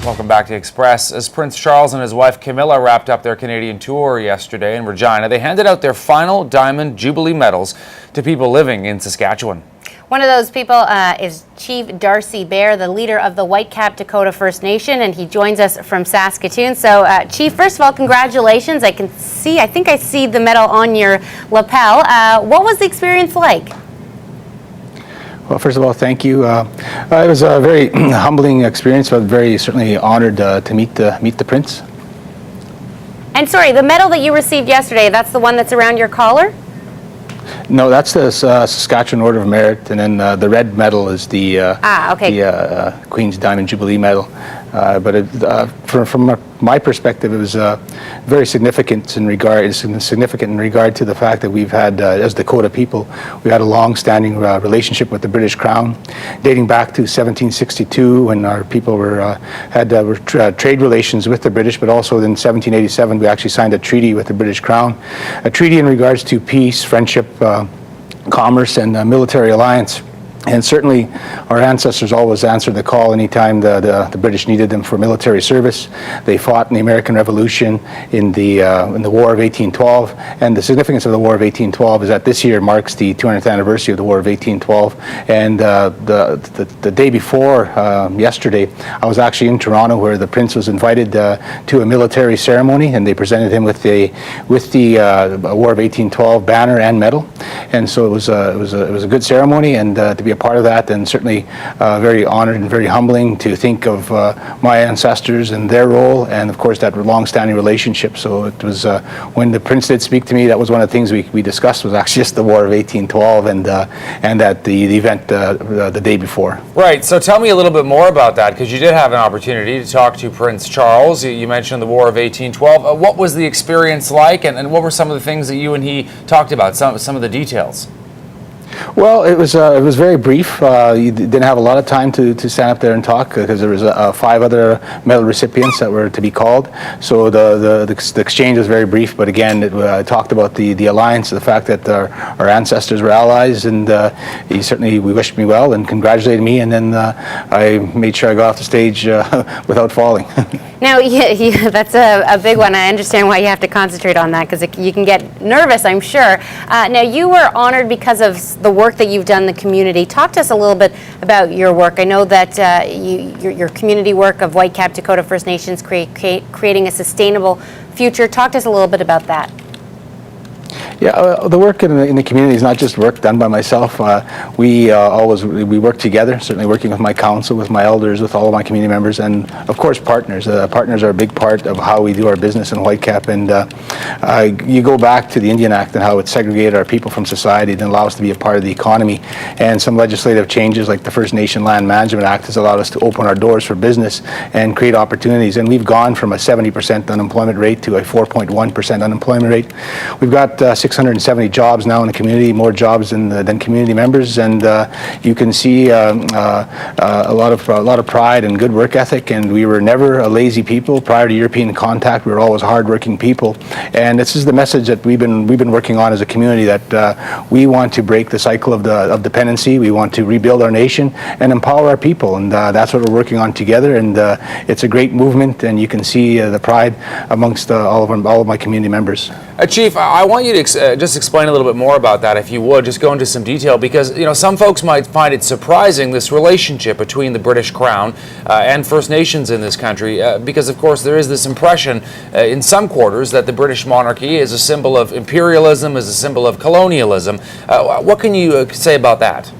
Welcome back to Express. As Prince Charles and his wife Camilla wrapped up their Canadian tour yesterday in Regina, they handed out their final Diamond Jubilee medals to people living in Saskatchewan. One of those people is Chief Darcy, the leader of the Whitecap Dakota First Nation, and he joins us from Saskatoon. So, Chief, first of all, congratulations. I think I see the medal on your lapel. What was the experience like? Well, first of all, thank you. It was a very humbling experience, but very certainly honored to meet the Prince. And sorry, the medal that you received yesterday, that's the one that's around your collar? No, that's the Saskatchewan Order of Merit, and then the red medal is the Queen's Diamond Jubilee Medal. From my perspective, it was very significant in regard to the fact that we've had, as Dakota people, we had a long-standing relationship with the British Crown, dating back to 1762, when our people had trade relations with the British. But also in 1787, we actually signed a treaty with the British Crown, a treaty in regards to peace, friendship, commerce, and military alliance. And certainly, our ancestors always answered the call anytime the British needed them for military service. They fought in the American Revolution, in the War of 1812. And the significance of the War of 1812 is that this year marks the 200th anniversary of the War of 1812. And the day before yesterday, I was actually in Toronto, where the Prince was invited to a military ceremony, and they presented him with the War of 1812 banner and medal. And so it was a good ceremony, and to be a part of that, and certainly very honored and very humbling to think of my ancestors and their role, and of course that long-standing relationship. So it was when the Prince did speak to me, that was one of the things we discussed, was actually just the War of 1812 and at the event the day before. Right. So tell me a little bit more about that, because you did have an opportunity to talk to Prince Charles. You mentioned the War of 1812. What was the experience like, and what were some of the things that you and he talked about? Some of the details. Well, it was very brief. You didn't have a lot of time to stand up there and talk, because there was 5 other medal recipients that were to be called. So the exchange was very brief, but again, it talked about the alliance, the fact that our ancestors were allies, and we wished me well and congratulated me, and then I made sure I got off the stage without falling. Now, yeah, that's a big one. I understand why you have to concentrate on that, because you can get nervous, I'm sure. Now, you were honored because of the work that you've done in the community. Talk to us a little bit about your work. I know that your community work of Whitecap Dakota First Nations creating a sustainable future. Talk to us a little bit about that. Yeah, the work in the community is not just work done by myself. We work together, certainly working with my council, with my elders, with all of my community members, and of course partners. Partners are a big part of how we do our business in Whitecap. And you go back to the Indian Act and how it segregated our people from society, and allow us to be a part of the economy. And some legislative changes like the First Nation Land Management Act has allowed us to open our doors for business and create opportunities. And we've gone from a 70% unemployment rate to a 4.1% unemployment rate. We've got 670 jobs now in the community, more jobs than community members, and you can see a lot of pride and good work ethic. And we were never a lazy people. Prior to European contact, we were always hardworking people. And this is the message that we've been working on as a community, that we want to break the cycle of dependency. We want to rebuild our nation and empower our people, and that's what we're working on together. And it's a great movement, and you can see the pride amongst all of my community members. Chief, I want you to just explain a little bit more about that, if you would. Just go into some detail, because some folks might find it surprising, this relationship between the British Crown and First Nations in this country, because of course there is this impression in some quarters that the British monarchy is a symbol of imperialism, is a symbol of colonialism. What can you say about that?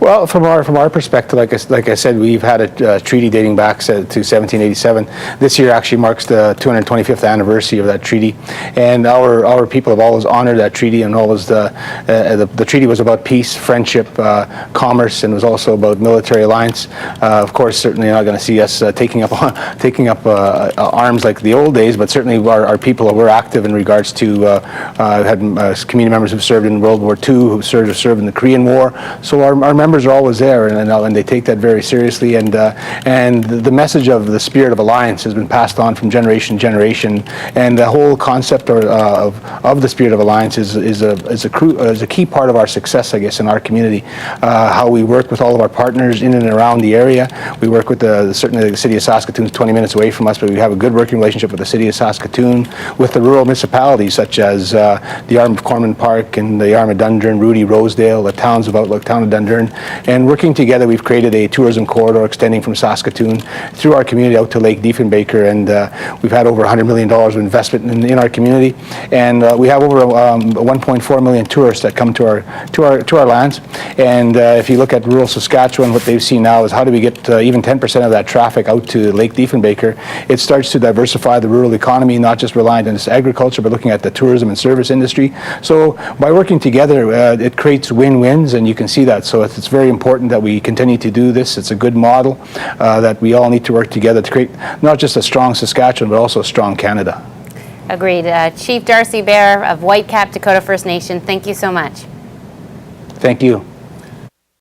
Well, from our perspective, like I said, we've had a treaty dating back to 1787. This year actually marks the 225th anniversary of that treaty, and our people have always honored that treaty, and always the treaty was about peace, friendship, commerce, and was also about military alliance. Of course, certainly you're not going to see us taking up arms like the old days, but certainly our people were active in regards to had community members who've served in World War II, who served in the Korean War. So our members are always there, and they take that very seriously. And the message of the spirit of alliance has been passed on from generation to generation. And the whole concept of the spirit of alliance is a key part of our success, I guess, in our community. How we work with all of our partners in and around the area. We work with certainly the city of Saskatoon is 20 minutes away from us, but we have a good working relationship with the city of Saskatoon, with the rural municipalities such as the Arm of Corman Park and the Arm of Dundurn, Rudy, Rosedale, the towns of Outlook, town of Dundurn. And working together, we've created a tourism corridor extending from Saskatoon through our community out to Lake Diefenbaker, and we've had over $100 million of investment in our community, and we have over 1.4 million tourists that come to our lands. And if you look at rural Saskatchewan, what they've seen now is how do we get even 10% of that traffic out to Lake Diefenbaker. It starts to diversify the rural economy, not just reliant on this agriculture, but looking at the tourism and service industry. So by working together, it creates win-wins, and you can see that. So it's very important that we continue to do this. It's a good model that we all need to work together to create not just a strong Saskatchewan, but also a strong Canada. Agreed. Chief Darcy Bear of Whitecap, Dakota First Nation, thank you so much. Thank you.